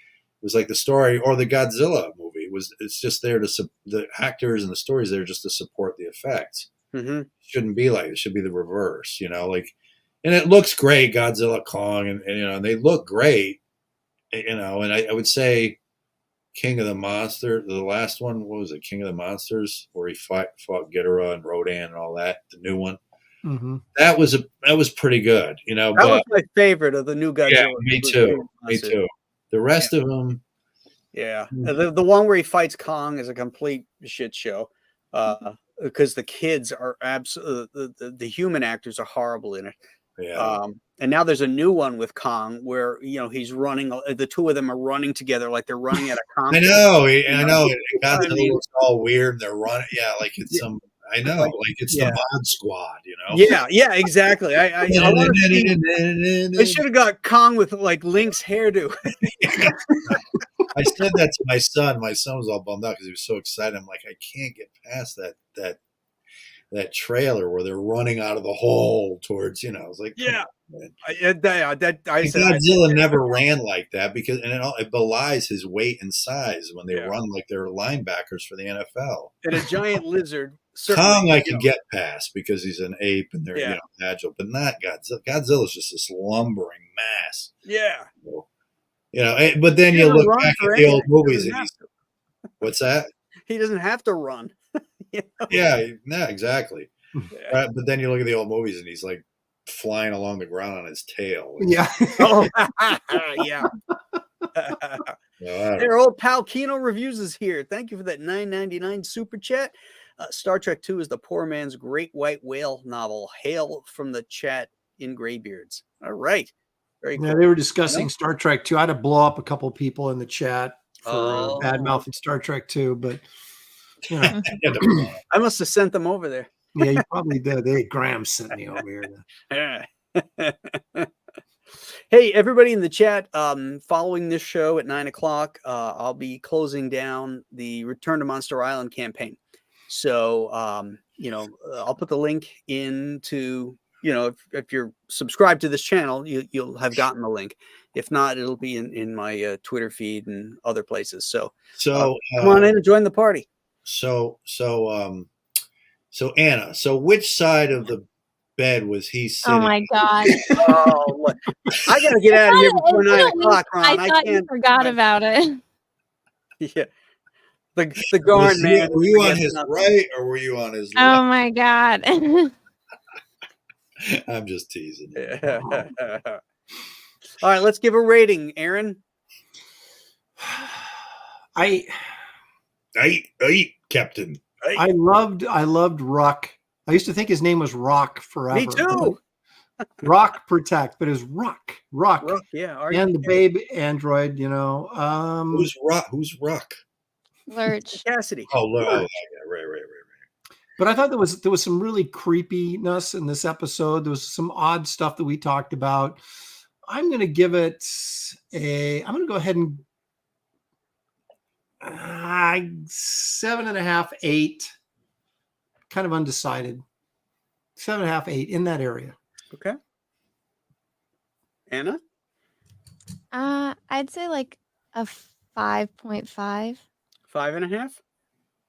it was like the story, or the Godzilla movie it's just there to the actors and the stories there just to support the effects. It shouldn't be like it should be the reverse, you know, like, and it looks great, Godzilla, Kong, and you know, and they look great, you know, and I would say King of the Monster, the last one, what was it, King of the Monsters, where he fought Ghidorah and Rodan and all that, the new one. That was pretty good, you know. That was my favorite of the new Godzilla. Yeah, me too. The rest of them, Yeah, the one where he fights Kong is a complete shit show, because the kids are absolutely the human actors are horrible in it. yeah. And now there's a new one with Kong where he's running. The two of them are running together like they're running at a I concert. know. I know. Godzilla I mean, looks all weird. And they're running. Yeah, like it's Yeah. some. I know. Like, Like it's yeah. the Mod Squad. You know. Yeah, exactly. I want to see. They should have got Kong with like Link's hairdo. I said that to my son. My son was all bummed out because he was so excited. I'm like, I can't get past that trailer where they're running out of the hole towards. I was like, Yeah. man. I said Godzilla never ran like that because it belies his weight and size when they run like they're linebackers for the NFL. And a giant lizard. Kong I can get past because he's an ape and they're agile, but not Godzilla. Godzilla's just this lumbering mass. Yeah. But then you look back at the old movies and what's that? He doesn't have to run. Yeah, exactly. Right, but then you look at the old movies and he's like flying along the ground on his tail. Yeah. Yeah. Their old pal Kino Reviews is here. Thank you for that $9.99 super chat. Star Trek II is the poor man's great white whale novel. Hail from the chat in Graybeards. All right. Very cool. Yeah, they were discussing Star Trek 2. I had to blow up a couple of people in the chat for bad mouthing Star Trek 2, but I must have sent them over there. Yeah, you probably did. Graham sent me over here. Hey, everybody in the chat, following this show at 9:00, I'll be closing down the Return to Monster Island campaign. So, I'll put the link into, if you're subscribed to this channel, you'll have gotten the link. If not, it'll be in my Twitter feed and other places. So come on in and join the party. So Anna, which side of the bed was he sitting? Oh my God. Look, I got to get out of here before 9:00, Ron. I thought you forgot about it. Yeah. The Garn man. Were you on his right or were you on his left? Oh my God. I'm just teasing. All right, let's give a rating, Aaron. I Captain. I loved Rock. I used to think his name was Rock forever. Me too. Rock Protect, but it was Rock. Yeah. And the babe android, Who's Rock? Lurch. Cassidy. Oh, Lurch. Right. But I thought there was some really creepiness in this episode. There was some odd stuff that we talked about. I'm going to give it I'm going to go ahead and 7.5, 8. Kind of undecided. 7.5, 8 in that area. Okay. Anna? I'd say like a 5.5. 5.5?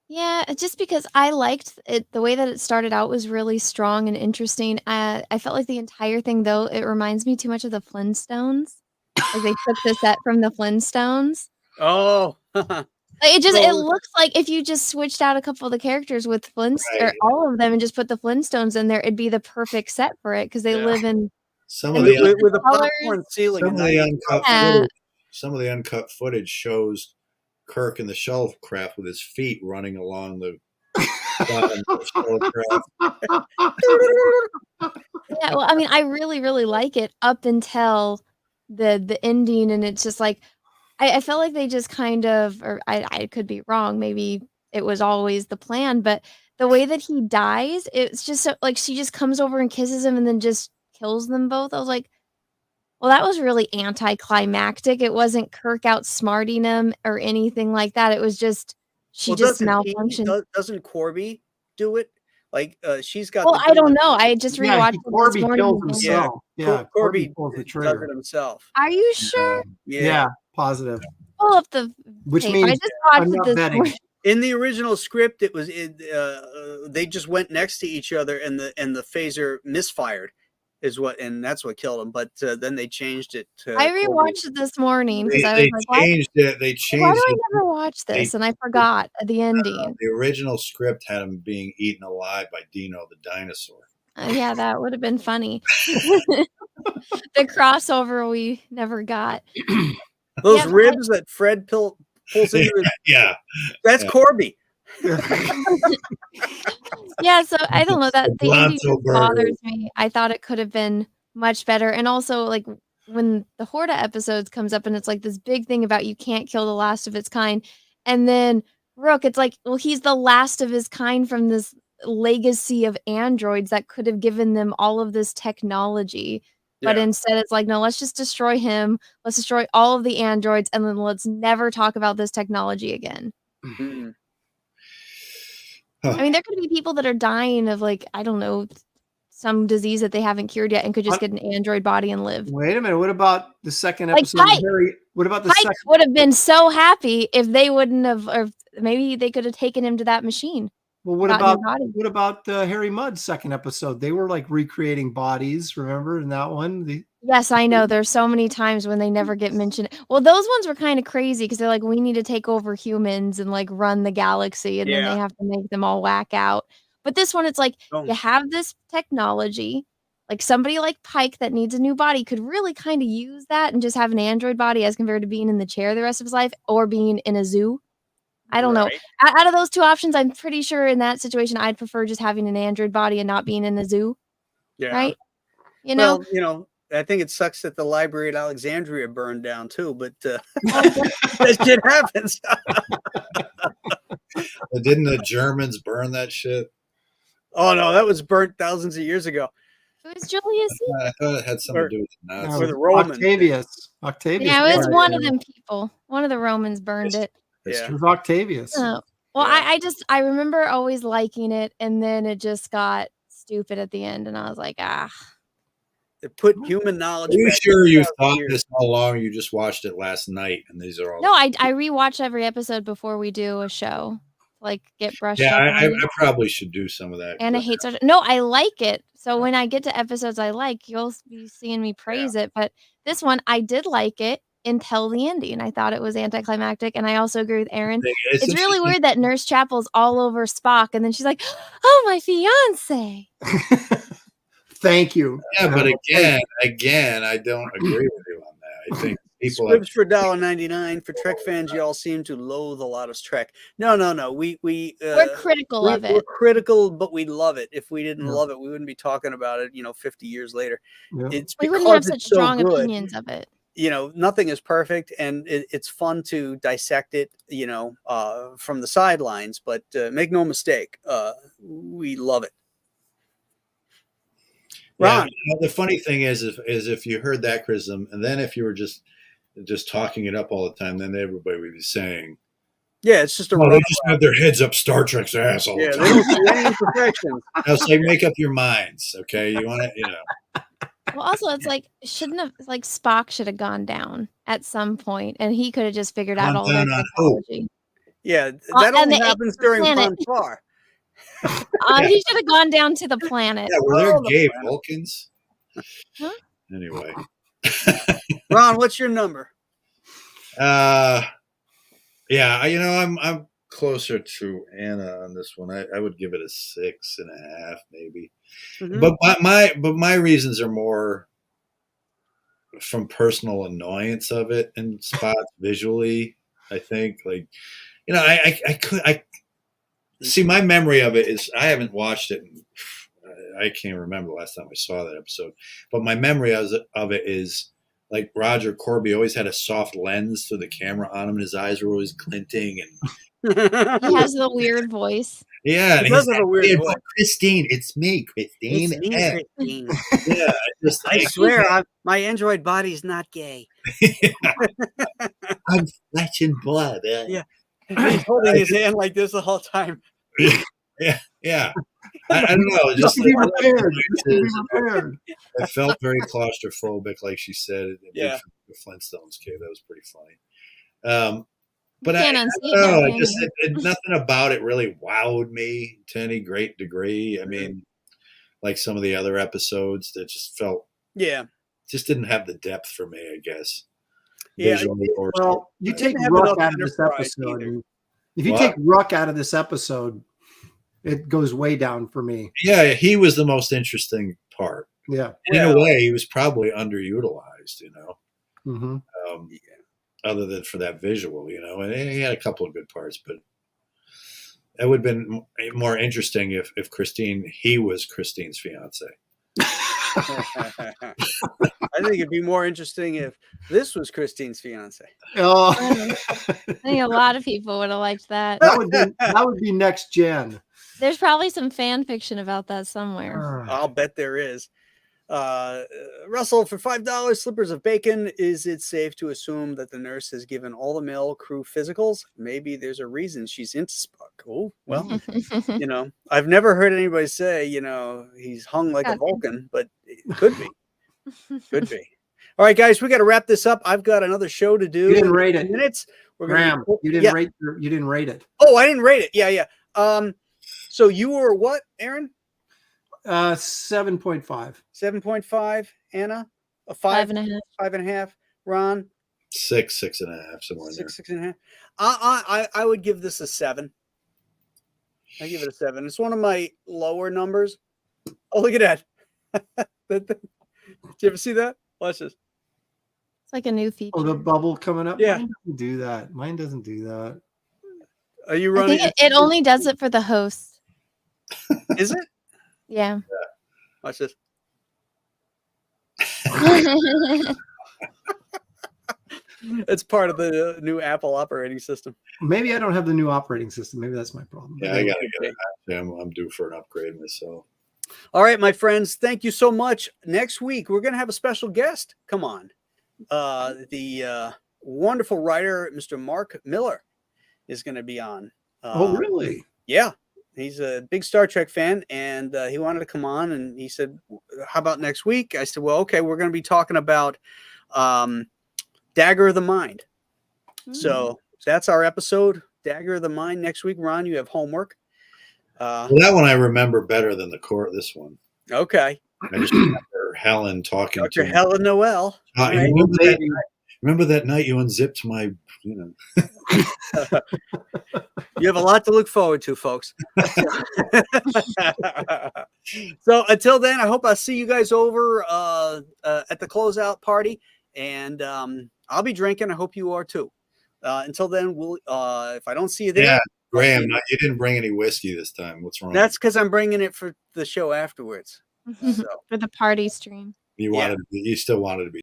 Yeah, just because I liked it. The way that it started out was really strong and interesting. I felt like the entire thing, though, it reminds me too much of the Flintstones. Like they took the set from the Flintstones. Oh. It looks like if you just switched out a couple of the characters with or all of them and just put the Flintstones in there, it'd be the perfect set for it because they live in with the popcorn ceiling. Some of the uncut footage shows Kirk in the shuttlecraft with his feet running along the bottom of the shuttlecraft. Yeah, well, I mean, I really, really like it up until the ending, and it's just like I felt like they just kind of, or I could be wrong, maybe it was always the plan, but the way that he dies, it's just so, like she just comes over and kisses him and then just kills them both. I was like, well, that was really anticlimactic. It wasn't Kirk outsmarting him or anything like that. It was just she just malfunctioned. Doesn't Corby do it? Like she's got. Well, I don't know. I just rewatched it Corby this morning. kills himself. Yeah, Corby pulls the does trigger it himself. Are you sure? Yeah, positive. Pull up the which tape. means I just watched I'm it not this betting. morning. In the original script, it was they just went next to each other, and the phaser misfired, and that's what killed him. But then they changed it to. I rewatched it this morning because I was like, changed it. They changed why do I it. never watch this? And I forgot the ending. The original script had him being eaten alive by Dino the dinosaur. Yeah, that would have been funny. The crossover we never got. Those Yeah, ribs that Fred pulls into his, Yeah. that's Yeah. Corby. Yeah, so I don't know that the ending Bronto just bothers me. I thought it could have been much better. And also like when the Horta episodes comes up and it's like this big thing about you can't kill the last of its kind. And then Rook, it's like, well, he's the last of his kind from this legacy of androids that could have given them all of this technology. But Yeah. instead it's like, no, let's just destroy him. Let's destroy all of the androids and then let's never talk about this technology again. Mhm. I mean, there could be people that are dying of like, I don't know, some disease that they haven't cured yet and could just get an android body and live. Wait a minute. What about the second Like episode? Pike. Harry, what about the Pike second? would have been so happy if they wouldn't have, or maybe they could have taken him to that machine. Well, what gotten a about body. what about Harry Mudd's second episode? They were like recreating bodies. Remember in that one? Yes, I know. There's so many times when they never get mentioned. Well, those ones were kind of crazy because they're like, we need to take over humans and like run the galaxy, and then Yeah. they have to make them all whack out. But this one, it's like Oh. you have this technology, like somebody like Pike that needs a new body could really kind of use that and just have an android body as compared to being in the chair the rest of his life or being in a zoo. I don't know. Right. Out of those two options, I'm pretty sure in that situation, I'd prefer just having an android body and not being in a zoo, Yeah. right? You know, Well, I think it sucks that the library at Alexandria burned down too, but Oh, that shit happens. Didn't the Germans burn that shit? Oh no, that was burnt thousands of years ago. it was Julius Caesar. I thought it had something to do with the No, Nazis. Or the Romans. Octavius. Octavius. Yeah, it was burned one of them people. One of the Romans burned it. Yeah. It was Octavius. Oh. Well, Yeah. I remember always liking it, and then it just got stupid at the end, and I was like, ah. It put human knowledge. Are you back sure you 2,000 thought years. this all along? You just watched it last night, and these are all. No, I rewatch every episode before we do a show, like get brushed Yeah, up I on it. probably should do some of that. And I hate such. No, I like it. So when I get to episodes I like, you'll be seeing me praise it. But this one, I did like it until the ending. I thought it was anticlimactic, and I also agree with Aaron. It's really interesting. weird that Nurse Chapel's all over Spock, and then she's like, "Oh, my fiance." Thank you. Yeah, but again, I don't agree with you on that. I think people have, Scripts for $1.99 for Trek fans. Y'all seem to loathe a lot of Trek. No. We're critical of We're it. critical, but we love it. If we didn't Yeah. love it, we wouldn't be talking about it. 50 years later. Yeah. It's We because wouldn't have such it's so strong good. opinions of it. Nothing is perfect, and it's fun to dissect it. From the sidelines. But make no mistake, we love it. Ron. Yeah, the funny thing is if you heard that criticism, and then if you were just talking it up all the time, then everybody would be saying, Yeah, it's just a "Oh, they just have their heads up Star Trek's ass all yeah. the They time." don't see any imperfections. I was like, make up your minds, okay? You want it, Well, also, it's like Spock should have gone down at some point, and he could have just figured out Gone all that down on who? technology. Yeah, On that only the happens during planet. Ponfar. He should have gone down to the planet. Yeah, were there Oh, the gay planet. Vulcans? Huh? Anyway. Ron, what's your number? Yeah, I'm closer to Anna on this one. I would give it a 6.5, maybe. Mhm. But my reasons are more from personal annoyance of it and spots visually. I think, like, I see, my memory of it is I haven't watched it. I can't remember the last time I saw that episode, but my memory of it is like Roger Corby always had a soft lens to the camera on him, and his eyes were always glinting. And He has the weird voice. yeah, He and does he's have a weird like, voice. Christine, it's me, Christine. It's me, Yeah, Christine. yeah, just I like, swear, my android body's not gay. I'm flesh and blood. Yeah. He's holding his hand like this the whole time. Yeah. I don't know. Just Just to be like, prepared. Just to be prepared. it felt very claustrophobic, like she said. Yeah. The Flintstones cave. That was pretty funny. But You I can't don't unsee it know. now, I can just you? nothing about it really wowed me to any great degree. I mean, like some of the other episodes that just didn't have the depth for me, I guess. Yeah, Visually or Well, you take didn't have Ruck enough out of this enterprise episode. either. and If you What? take Ruck out of this episode, it goes way down for me. yeah, he was the most interesting part. Yeah. In a way, he was probably underutilized. hmm Um, other than for that visual, and he had a couple of good parts, but it would have been more interesting if he was Christine's fiance. I think it'd be more interesting if this was Christine's fiance. Oh, I think a lot of people would have liked that. that would be next gen. There's probably some fan fiction about that somewhere. I'll bet there is. Russell, for $5, slippers of bacon. Is it safe to assume that the nurse has given all the male crew physicals? Maybe there's a reason she's into Spock. Oh, well, I've never heard anybody say, he's hung like a Vulcan, but it could be. Could be. All right, guys, we got to wrap this up. I've got another show to do. You didn't rate it. Minutes. We're Graham, you didn't rate. You didn't rate it. Oh, I didn't rate it. Yeah. So you were what, Aaron? 7.5. 7.5. Anna, a 5.5. 5.5. Ron, 6.5, somewhere in there. 6.5. I would give this a 7. I give it a 7. It's one of my lower numbers. Oh, look at that. Did you ever see that? Watch this. It's like a new feature. Oh, the bubble coming up. Yeah. Mine doesn't do that. Mine doesn't do that. Are you I running? think it only does it for the host. Is it? Yeah. Watch this. It's part of the new Apple operating system. Maybe I don't have the new operating system. Maybe that's my problem. Yeah, I gotta get it. I'm due for an upgrade myself. All right, my friends, thank you so much. Next week, we're going to have a special guest. Come on. The wonderful writer, Mr. Mark Miller, is going to be on. Oh, really? Yeah. He's a big Star Trek fan, and he wanted to come on, and he said, how about next week? I said, well, okay, we're going to be talking about Dagger of the Mind. So that's our episode, Dagger of the Mind, next week. Ron, you have homework. Well, that one I remember better than this one. Okay. I just remember Helen talking Dr. to Helen Noel. Right. Remember that night you unzipped my, You have a lot to look forward to, folks. So until then, I hope I'll see you guys over at the closeout party. And I'll be drinking. I hope you are too. Until then, we'll if I don't see you there. Yeah, Graham, you didn't bring any whiskey this time. What's wrong? That's because I'm bringing it for the show afterwards. So. For the party stream. You still wanted to be